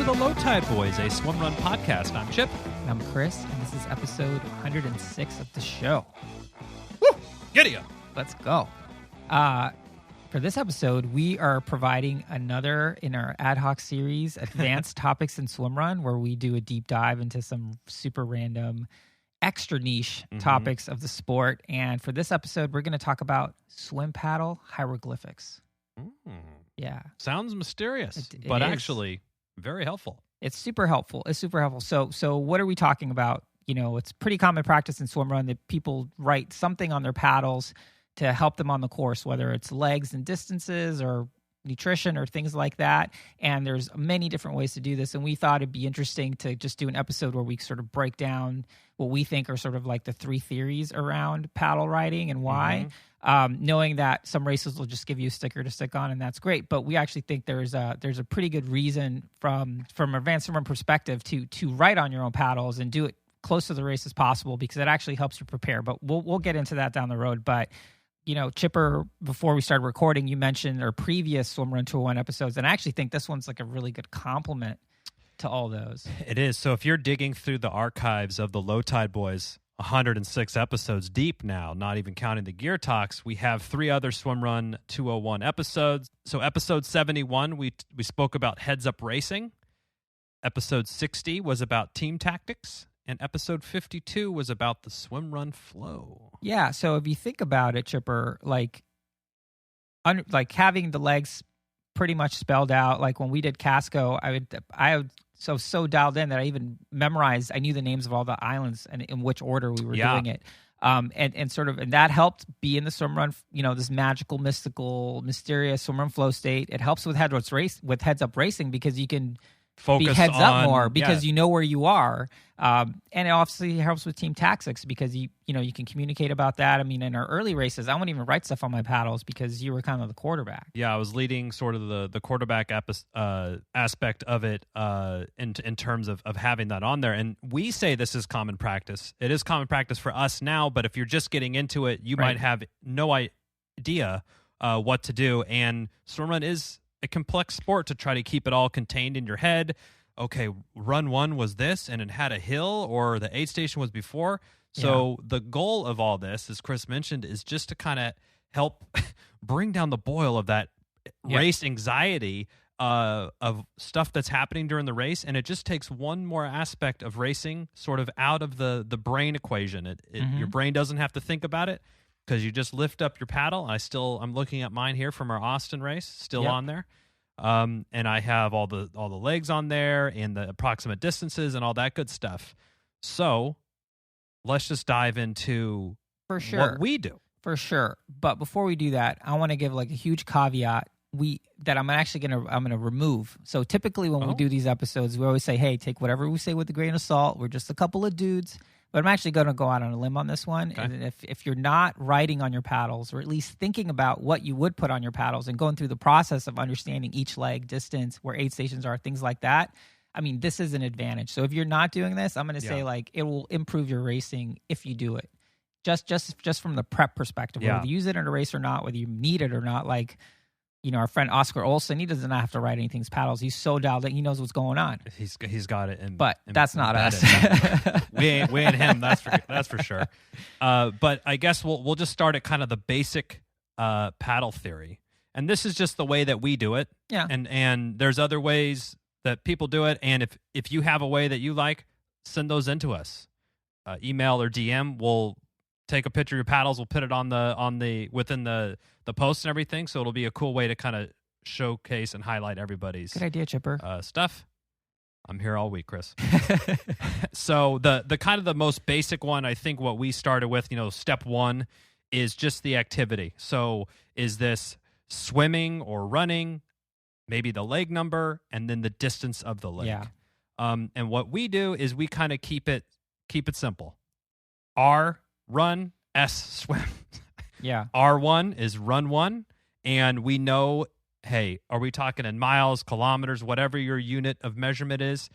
to the Low Tide Boys, a Swimrun podcast. I'm Chip. And I'm Chris, and this is episode 106 of the show. Woo! Giddy up. Let's go. For this episode, we are providing another in our ad hoc series, Advanced Topics in Swimrun, where we do a deep dive into some super random, extra niche topics of the sport. And for this episode, we're going to talk about swim paddle hieroglyphics. Yeah. Sounds mysterious, but actually very helpful. It's super helpful. So what are we talking about? You know, it's pretty common practice in swimrun that people write something on their paddles to help them on the course, whether it's legs and distances or nutrition or things like that. And there's many different ways to do this. And we thought it'd be interesting to just do an episode where we sort of break down what we think are sort of like the three theories around paddle riding and why. Knowing that some races will just give you a sticker to stick on, and that's great. But we actually think there's a pretty good reason from advanced swimrun perspective to write on your own paddles and do it close to the race as possible, because it actually helps you prepare. But we'll get into that down the road. But you know, Chipper, before we started recording, you mentioned our previous Swimrun 201 episodes, and I actually think this one's like a really good complement to all those. It is. So if you're digging through the archives of the Low Tide Boys, 106 episodes deep now, not even counting the Gear Talks, we have 3 other Swimrun 201 episodes. So episode 71, we spoke about heads-up racing. Episode 60 was about team tactics. And episode 52 was about the swimrun flow. Yeah, so if you think about it, Chipper, like having the legs pretty much spelled out. Like when we did Casco, I would so dialed in that I even memorized. I knew the names of all the islands and in which order we were doing it. And that helped be in the swimrun. You know, this magical, mystical, mysterious swimrun flow state. It helps with heads up racing because you can focus be heads up more because yeah. you know where you are. And it obviously helps with team tactics because you can communicate about that. I mean, in our early races, I wouldn't even write stuff on my paddles because you were kind of the quarterback. Yeah, I was leading sort of the quarterback aspect of it in terms of having that on there. And we say this is common practice. It is common practice for us now, but if you're just getting into it, you might have no idea what to do. And swimrun is a complex sport to try to keep it all contained in your head. Okay, run 1 was this, and it had a hill, or the aid station was before. So the goal of all this, as Chris mentioned, is just to kind of help bring down the boil of that race anxiety of stuff that's happening during the race. And it just takes one more aspect of racing sort of out of the brain equation. Your brain doesn't have to think about it, because you just lift up your paddle. I'm looking at mine here from our Austin race, still on there. And I have all the legs on there and the approximate distances and all that good stuff. So let's just dive into what we do. For sure. But before we do that, I want to give like a huge caveat that I'm actually gonna remove. So typically when we do these episodes, we always say, hey, take whatever we say with a grain of salt. We're just a couple of dudes. But I'm actually going to go out on a limb on this one. Okay. And if you're not writing on your paddles, or at least thinking about what you would put on your paddles and going through the process of understanding each leg, distance, where aid stations are, things like that, I mean, this is an advantage. So if you're not doing this, I'm going to say like it will improve your racing if you do it. Just from the prep perspective, whether you use it in a race or not, whether you need it or not, like, you know, our friend Oscar Olsen, he doesn't have to write anything's paddles. He's so dialed in, he knows what's going on. He's got it. But that's not us. we ain't him. That's for sure. But I guess we'll just start at kind of the basic paddle theory, and this is just the way that we do it. Yeah. And there's other ways that people do it, and if you have a way that you like, send those into us. Email or DM. We'll take a picture of your paddles. We'll put it within the post and everything. So it'll be a cool way to kind of showcase and highlight everybody's good idea, Chipper. Stuff. I'm here all week, Chris. So the kind of the most basic one, I think what we started with, step 1 is just the activity. So is this swimming or running, maybe the leg number, and then the distance of the leg. Yeah. And what we do is we kind of keep it simple. R, run, S, swim. Yeah. R1 is run 1, and we know, hey, are we talking in miles, kilometers, whatever your unit of measurement is?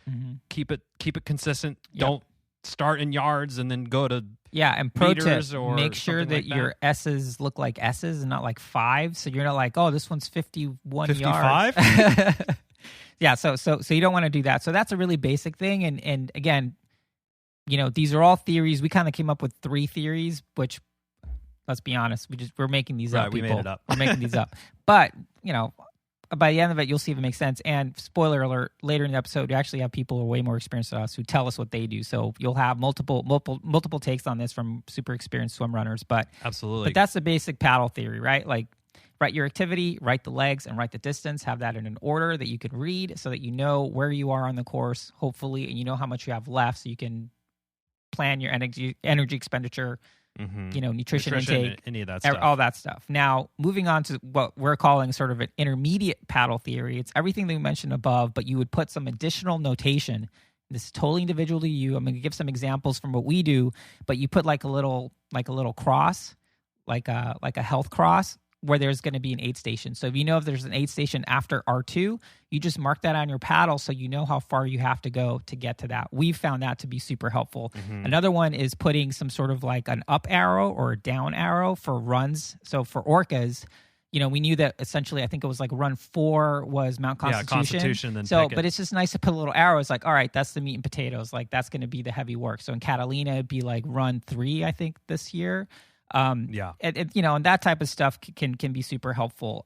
Keep it consistent. Yep. Don't start in yards and then go to and pro tip, make sure that your S's look like S's and not like 5. So you're not like, oh, this one's 51 55? yards. Yeah, so you don't want to do that. So that's a really basic thing. And again, these are all theories. We kind of came up with 3 theories, which, let's be honest, we're making these up. We people. made it up. We're making these up. But by the end of it, you'll see if it makes sense. And spoiler alert: later in the episode, we actually have people who are way more experienced than us who tell us what they do. So you'll have multiple takes on this from super experienced swim runners. But absolutely, but that's the basic paddle theory, right? Like, write your activity, write the legs, and write the distance. Have that in an order that you can read, so that you know where you are on the course, hopefully, and you know how much you have left, so you can plan your energy expenditure. Nutrition intake, any of that stuff. All that stuff. Now, moving on to what we're calling sort of an intermediate paddle theory. It's everything that we mentioned above, but you would put some additional notation. This is totally individual to you. I'm going to give some examples from what we do, but you put like a little cross, like a health cross, where there's going to be an aid station. So if there's an aid station after R2, you just mark that on your paddle so you know how far you have to go to get to that. We've found that to be super helpful. Another one is putting some sort of like an up arrow or a down arrow for runs. So for orcas, we knew that essentially, I think it was like run 4 was Mount Constitution. Yeah, Constitution. Then so, but it's just nice to put a little arrow. It's like, all right, that's the meat and potatoes. Like, that's going to be the heavy work. So in Catalina, it'd be like run 3, I think, this year. And that type of stuff can be super helpful.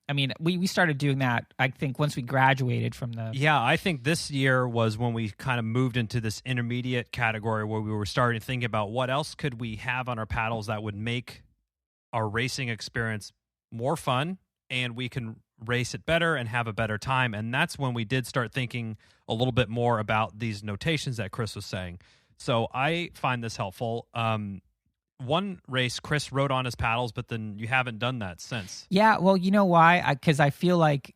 We started doing that, I think, once we graduated from the... Yeah, I think this year was when we kind of moved into this intermediate category where we were starting to think about what else could we have on our paddles that would make our racing experience more fun, and we can race it better and have a better time. And that's when we did start thinking a little bit more about these notations that Chris was saying. So I find this helpful. One race, Chris wrote on his paddles, but then you haven't done that since. Yeah, well, you know why? Because I feel like,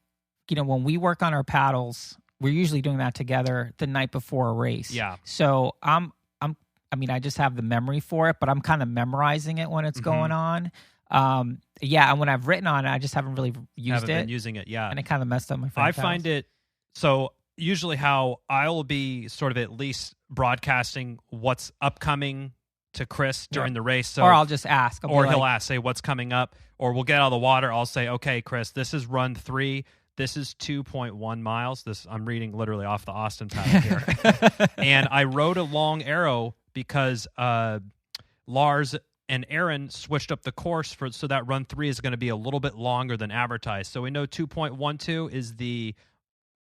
when we work on our paddles, we're usually doing that together the night before a race. Yeah. So I just have the memory for it, but I'm kind of memorizing it when it's going on. And when I've written on it, I just haven't really used it. Haven't been using it, yeah. And it kind of messed up my I find it, so usually how I'll be sort of at least broadcasting what's upcoming to Chris during the race. So, or I'll just ask. He'll ask, say, what's coming up. Or we'll get out of the water. I'll say, okay, Chris, this is run 3. This is 2.1 miles. I'm reading literally off the Austin paddle here. And I wrote a long arrow because Lars and Aaron switched up the course so that run 3 is going to be a little bit longer than advertised. So we know 2.12 is the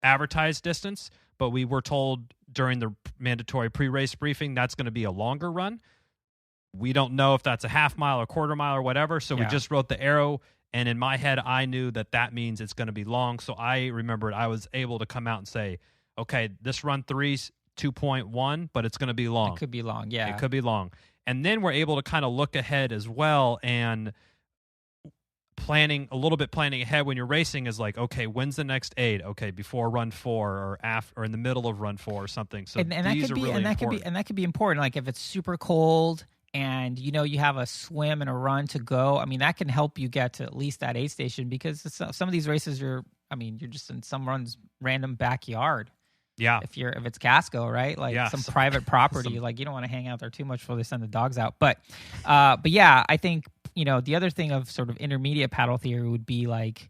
advertised distance, but we were told during the mandatory pre-race briefing that's going to be a longer run. We don't know if that's a half mile or quarter mile or whatever, so we just wrote the arrow, and in my head, I knew that means it's going to be long, so I remembered I was able to come out and say, okay, this run 3's 2.1, but it's going to be long. It could be long, yeah. It could be long. And then we're able to kind of look ahead as well, and planning ahead when you're racing is like, okay, when's the next aid? Okay, before run 4 or after, or in the middle of run 4 or something. So these are really important. And that could be important. Like if it's super cold and you have a swim and a run to go, that can help you get to at least that aid station, because some of these races you're just in someone's random backyard. Yeah. If it's Casco, right? Like some private property, like you don't want to hang out there too much before they send the dogs out. But yeah, I think, the other thing of sort of intermediate paddle theory would be like,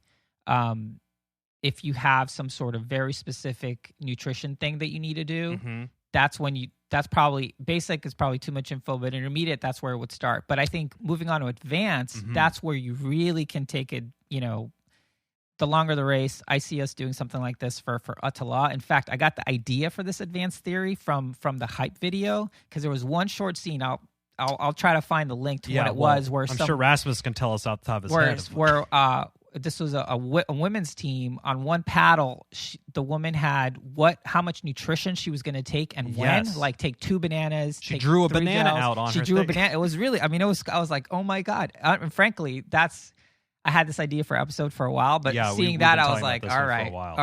if you have some sort of very specific nutrition thing that you need to do, that's when that's probably basic is probably too much info, but intermediate, that's where it would start. But I think moving on to advanced, that's where you really can take it, the longer the race. I see us doing something like this for Attila. In fact, I got the idea for this advanced theory from the hype video, because there was one short scene. I'll try to find the link to what it was. Where I'm sure Rasmus can tell us off the top of his head. Where this was a women's team on one paddle. The woman had how much nutrition she was going to take and when. Like take 2 bananas. She drew a banana out on her. She drew a banana. It was really. I was like, oh my god. And frankly, I had this idea for episode for a while, but seeing that, I was like, all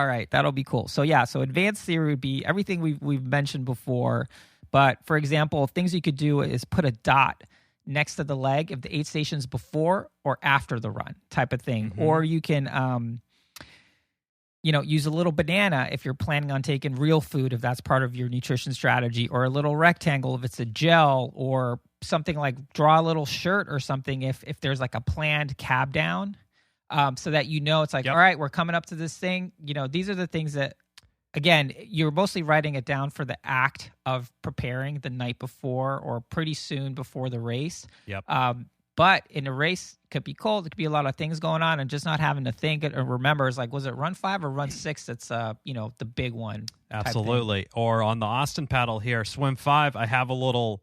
right, that'll be cool. So so advanced theory would be everything we've mentioned before. But for example, things you could do is put a dot next to the leg if the aid station's before or after the run type of thing. Or you can, use a little banana if you're planning on taking real food, if that's part of your nutrition strategy, or a little rectangle if it's a gel, or something like draw a little shirt or something if there's like a planned cab down, so that it's like, all right, we're coming up to this thing. These are the things that again, you're mostly writing it down for the act of preparing the night before or pretty soon before the race. Yep. But in a race, it could be cold. It could be a lot of things going on, and just not having to think or remember is like, was it run 5 or run 6? That's the big one. Absolutely. Or on the Austin paddle here, swim 5, I have a little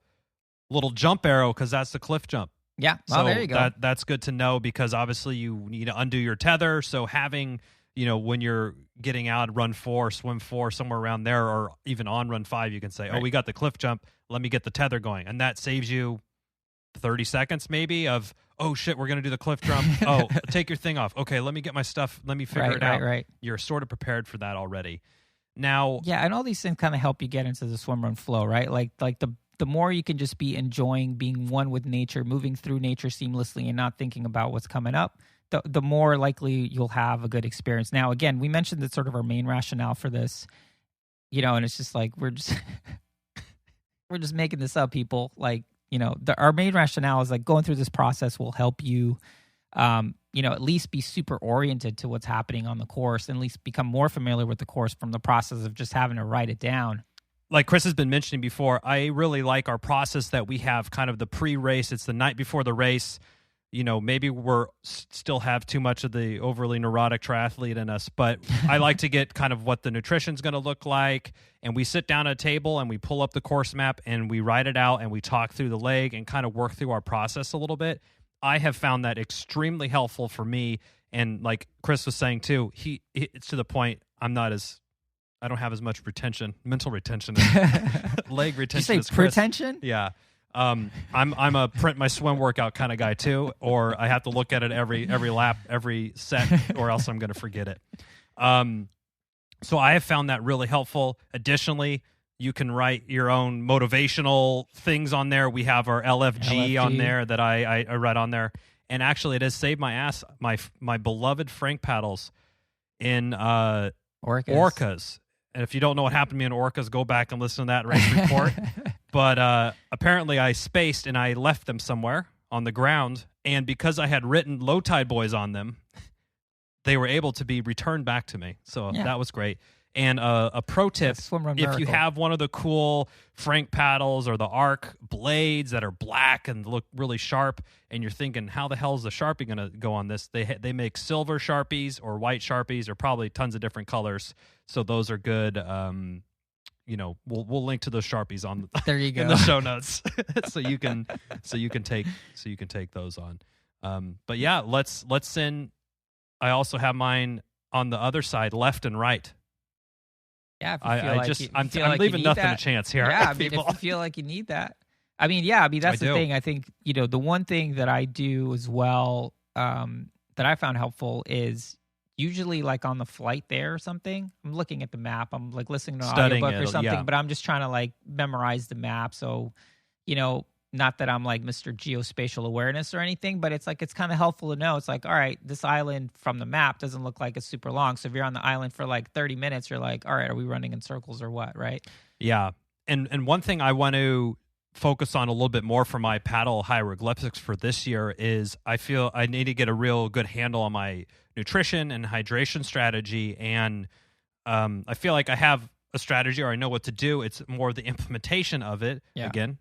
jump arrow because that's the cliff jump. Yeah. Well, so there you go. That's good to know because obviously you need to undo your tether. So having, when you're getting out, run 4, swim 4, somewhere around there, or even on run 5, you can say, oh, we got the cliff jump. Let me get the tether going. And that saves you 30 seconds maybe of, oh shit, we're going to do the cliff jump. Oh, take your thing off. Okay, let me get my stuff. Let me figure it out. Right. You're sort of prepared for that already. Now, yeah, and all these things kind of help you get into the swim run flow, right? Like the more you can just be enjoying being one with nature, moving through nature seamlessly and not thinking about what's coming up, the more likely you'll have a good experience. Now, again, we mentioned that sort of our main rationale for this, and it's just like we're just making this up, people. Like, our main rationale is like going through this process will help you, at least be super oriented to what's happening on the course, and at least become more familiar with the course from the process of just having to write it down. Like Chris has been mentioning before, I really like our process that we have kind of the pre-race. It's the night before the race. Maybe we're still have too much of the overly neurotic triathlete in us, but I like to get kind of what the nutrition's going to look like. And we sit down at a table and we pull up the course map and we write it out and we talk through the leg and kind of work through our process a little bit. I have found that extremely helpful for me. And like Chris was saying too, it's to the point I don't have as much mental retention, leg retention. Did you say pretension? Yeah. I'm a print my swim workout kind of guy too, or I have to look at it every lap, every set, or else I'm going to forget it. So I have found that really helpful. Additionally, you can write your own motivational things on there. We have our LFG. On there that I write on there, and actually it has saved my ass. My beloved Frank paddles in Orcas. And if you don't know what happened to me in Orcas, go back and listen to that race report. But apparently I spaced and I left them somewhere on the ground. And because I had written Low Tide Boys on them, they were able to be returned back to me. So that was great. And a pro tip, if you have one of the cool Frank paddles or the Arc blades that are black and look really sharp, and you're thinking, how the hell is the Sharpie going to go on this? They make silver Sharpies or white Sharpies or probably tons of different colors. So those are good. We'll link to those Sharpies on there you go in the show notes, so you can take those on. But yeah, let's send. I also have mine on the other side, left and right. Yeah, if you feel I'm leaving nothing that, a chance here. Yeah, if you feel like you need that. That's the thing. I think, the one thing that I do as well that I found helpful is usually like on the flight there or something, I'm looking at the map. I'm like listening to an audiobook or something, but I'm just trying to like memorize the map. So, not that I'm like Mr. Geospatial awareness or anything, but it's like it's kind of helpful to know. It's like, all right, this island from the map doesn't look like it's super long. So if you're on the island for like 30 minutes, you're like, all right, are we running in circles or what, right? Yeah. And one thing I want to focus on a little bit more for my Paddle Hieroglyphics for this year is I feel I need to get a real good handle on my nutrition and hydration strategy. And I feel like I have a strategy or I know what to do. It's more the implementation of it. Yeah. Again,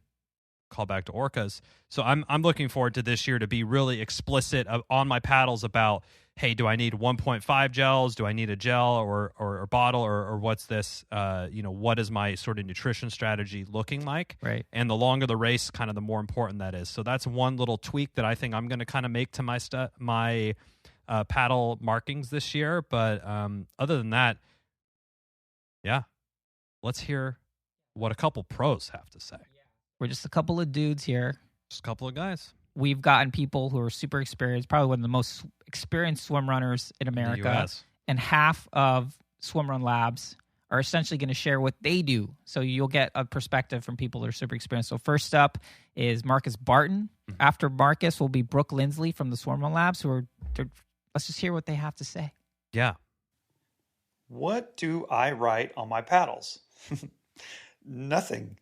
call back to Orcas. So I'm looking forward to this year to be really explicit on my paddles about, hey, do I need 1.5 gels? Do I need a gel or bottle or what's this? What is my sort of nutrition strategy looking like? Right. And the longer the race, kind of the more important that is. So that's one little tweak that I think I'm going to kind of make to my paddle markings this year. But other than that, yeah, let's hear what a couple pros have to say. We're just a couple of dudes here. Just a couple of guys. We've gotten people who are super experienced, probably one of the most experienced swim runners in America. And half of Swimrun Labs are essentially going to share what they do. So you'll get a perspective from people that are super experienced. So first up is Marcus Barton. Mm-hmm. After Marcus will be Brooke Lindsley from the Swimrun Labs, let's just hear what they have to say. Yeah. What do I write on my paddles? Nothing.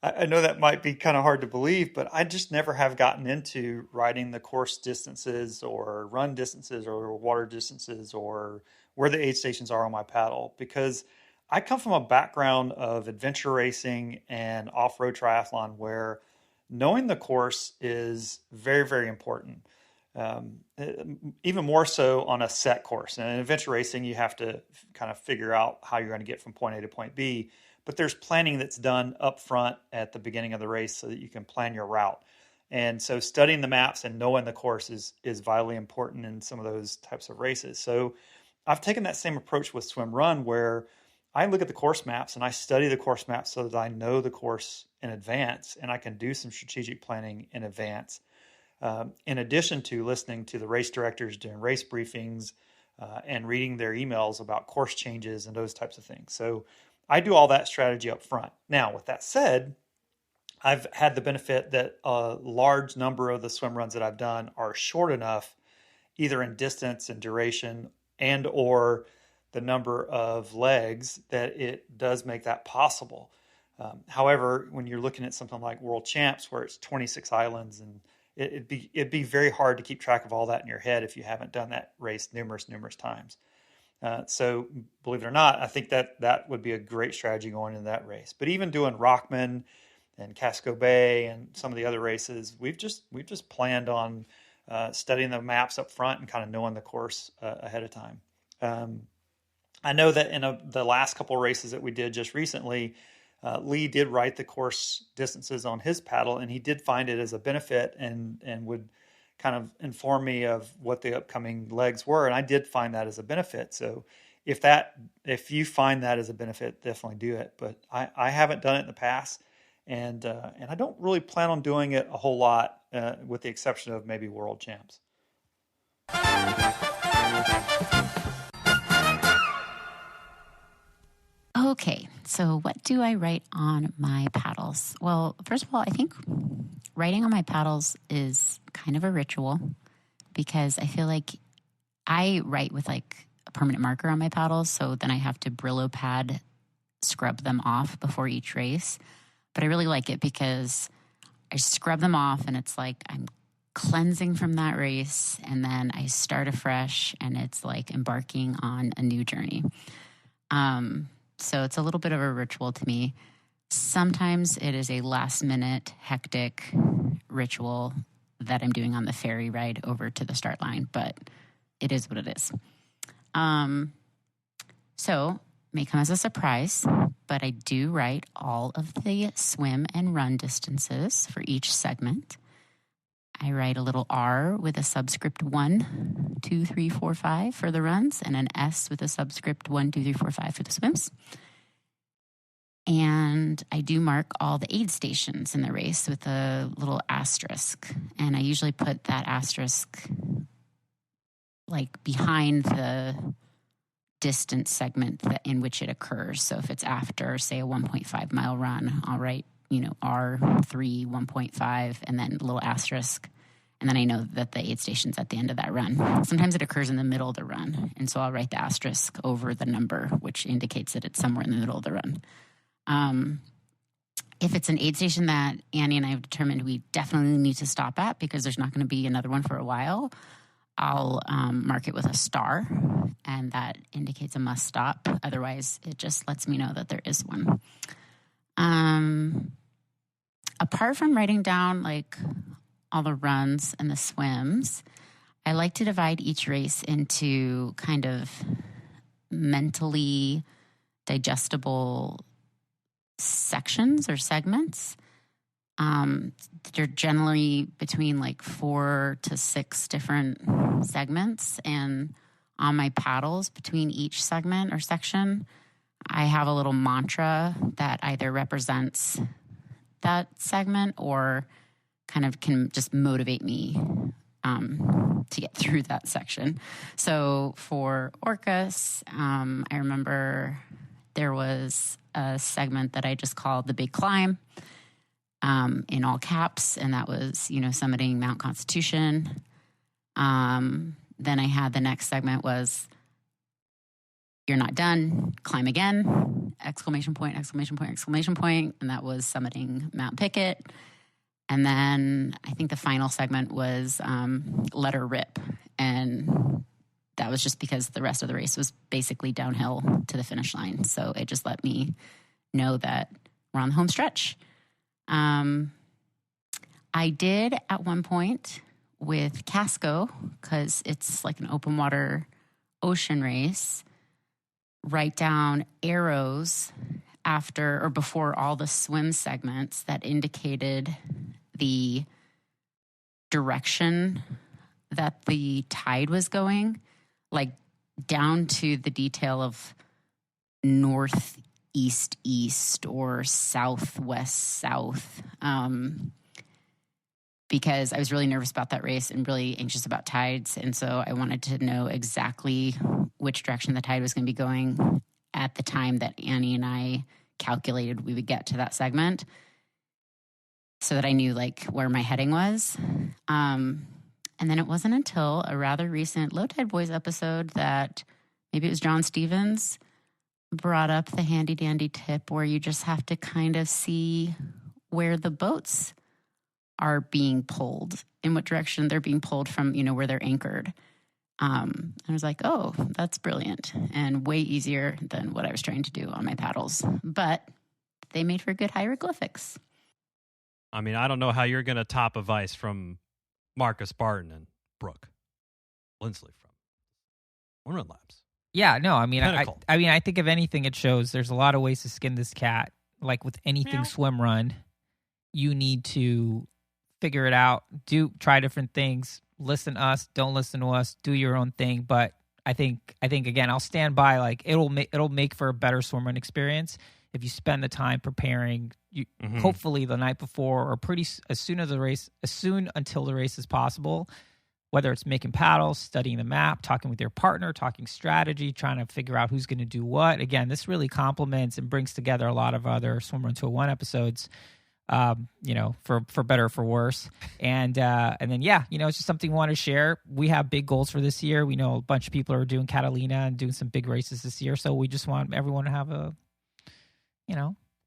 I know that might be kind of hard to believe, but I just never have gotten into writing the course distances or run distances or water distances or where the aid stations are on my paddle, because I come from a background of adventure racing and off-road triathlon where knowing the course is very, very important. Um, Even more so on a set course. And in adventure racing, you have to kind of figure out how you're going to get from point A to point B. But there's planning that's done up front at the beginning of the race so that you can plan your route. And so studying the maps and knowing the course is vitally important in some of those types of races. So I've taken that same approach with Swimrun where I look at the course maps and I study the course maps so that I know the course in advance and I can do some strategic planning in advance. In addition to listening to the race directors during race briefings and reading their emails about course changes and those types of things. So I do all that strategy up front. Now, with that said, I've had the benefit that a large number of the swim runs that I've done are short enough, either in distance and duration and or the number of legs, that it does make that possible. However, when you're looking at something like World Champs, where it's 26 islands, and it'd be very hard to keep track of all that in your head if you haven't done that race numerous times. So believe it or not, I think that would be a great strategy going into that race. But even doing Rockman and Casco Bay and some of the other races, we've just planned on studying the maps up front and kind of knowing the course ahead of time. I know that in the last couple of races that we did just recently, Lee did write the course distances on his paddle, and he did find it as a benefit and would kind of inform me of what the upcoming legs were. And I did find that as a benefit. So if you find that as a benefit, definitely do it. But I haven't done it in the past, and I don't really plan on doing it a whole lot, with the exception of maybe World Champs. Okay, so what do I write on my paddles? Well, first of all, I think writing on my paddles is kind of a ritual because I feel like I write with like a permanent marker on my paddles, so then I have to Brillo pad scrub them off before each race. But I really like it because I scrub them off and it's like I'm cleansing from that race, and then I start afresh and it's like embarking on a new journey. So it's a little bit of a ritual to me. Sometimes it is a last-minute, hectic ritual that I'm doing on the ferry ride over to the start line, but it is what it is. So may come as a surprise, but I do write all of the swim and run distances for each segment. I write a little R with a subscript 1, 2, 3, 4, 5 for the runs, and an S with a subscript 1, 2, 3, 4, 5 for the swims. And I do mark all the aid stations in the race with a little asterisk. And I usually put that asterisk like behind the distance segment in which it occurs. So if it's after, say, a 1.5 mile run, I'll write, R3, 1.5, and then a little asterisk. And then I know that the aid station's at the end of that run. Sometimes it occurs in the middle of the run. And so I'll write the asterisk over the number, which indicates that it's somewhere in the middle of the run. If it's an aid station that Annie and I have determined we definitely need to stop at because there's not going to be another one for a while, I'll mark it with a star, and that indicates a must stop. Otherwise, it just lets me know that there is one. Apart from writing down like all the runs and the swims, I like to divide each race into kind of mentally digestible sections or segments. They're generally between like 4 to 6 different segments, and on my paddles between each segment or section, I have a little mantra that either represents that segment or kind of can just motivate me to get through that section. So for Orcas, I remember there was a segment that I just called the Big Climb, in all caps, and that was, summiting Mount Constitution. Then I had the next segment was You're Not Done, Climb Again, exclamation point, exclamation point, exclamation point, and that was summiting Mount Pickett. And then I think the final segment was Let Her Rip, and that was just because the rest of the race was basically downhill to the finish line. So it just let me know that we're on the home stretch. I did at one point with Casco, because it's like an open water ocean race, write down arrows after or before all the swim segments that indicated the direction that the tide was going, like down to the detail of northeast east or southwest south, because I was really nervous about that race and really anxious about tides. And so I wanted to know exactly which direction the tide was going to be going at the time that Annie and I calculated we would get to that segment, so that I knew like where my heading was. And then it wasn't until a rather recent Low Tide Boys episode that maybe it was John Stevens brought up the handy dandy tip where you just have to kind of see where the boats are being pulled, in what direction they're being pulled from, where they're anchored. I was like, oh, that's brilliant and way easier than what I was trying to do on my paddles. But they made for good hieroglyphics. I mean, I don't know how you're going to top advice from Marcus, Barton, and Brooke. Lindsley from Swimrun Labs. Yeah, no, I mean, Pinnacle. I think if anything, it shows there's a lot of ways to skin this cat. Like with anything Swimrun, you need to figure it out, try different things, listen to us, don't listen to us, do your own thing. But I think again, I'll stand by, like it'll make for a better swimrun experience if you spend the time preparing. Hopefully the night before, or as soon until the race as possible. Whether it's making paddles, studying the map, talking with your partner, talking strategy, trying to figure out who's going to do what. Again, this really complements and brings together a lot of other Swimrun 201 episodes. For better or for worse. And then, it's just something we want to share. We have big goals for this year. We know a bunch of people are doing Catalina and doing some big races this year. So we just want everyone to have a,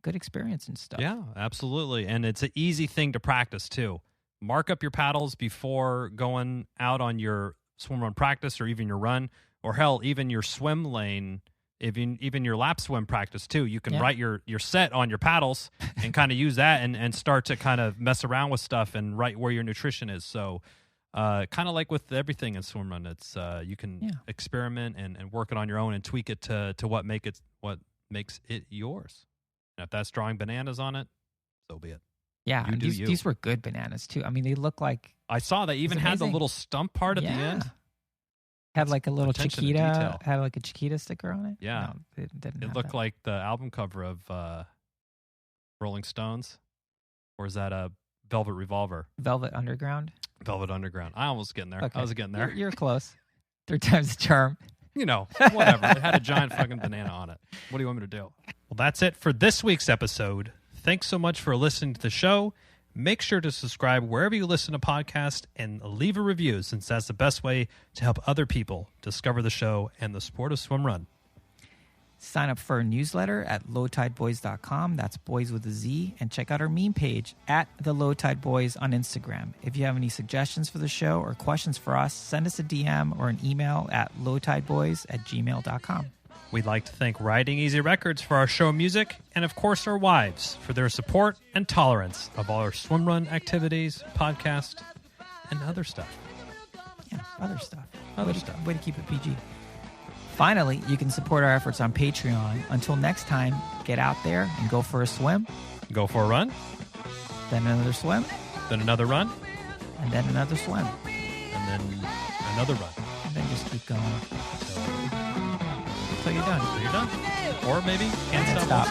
good experience and stuff. Yeah, absolutely. And it's an easy thing to practice too. Mark up your paddles before going out on your swim run practice or even your run, or hell, even your swim lane. Even your lap swim practice too, you can write your set on your paddles and kind of use that and start to kind of mess around with stuff and write where your nutrition is. So kind of like with everything in swimrun, it's you can experiment and work it on your own and tweak it to what makes it yours. And if that's drawing bananas on it, so be it. Yeah, and these were good bananas too. I mean, they look like, I saw they even had the little stump part at the end. Had like a little Chiquita, had like a Chiquita sticker on it. Yeah, no, it didn't. It looked like the album cover of Rolling Stones, or is that a Velvet Revolver? Velvet Underground. Velvet Underground. I almost getting there. Okay. I was getting there. You're close. 3 times the charm. Whatever. It had a giant fucking banana on it. What do you want me to do? Well, that's it for this week's episode. Thanks so much for listening to the show. Make sure to subscribe wherever you listen to podcasts and leave a review, since that's the best way to help other people discover the show and the sport of swimrun. Sign up for our newsletter at lowtideboys.com. That's boys with a Z. And check out our meme page at the Low Tide Boys on Instagram. If you have any suggestions for the show or questions for us, send us a DM or an email at lowtideboys@gmail.com. We'd like to thank Riding Easy Records for our show music, and of course our wives for their support and tolerance of all our swimrun activities, podcast, and other stuff. Yeah, other stuff. Way to keep it PG. Finally, you can support our efforts on Patreon. Until next time, get out there and go for a swim. Go for a run. Then another swim. Then another run. And then another swim. And then another run. And then just keep going. Until you're done. Or maybe can't stop.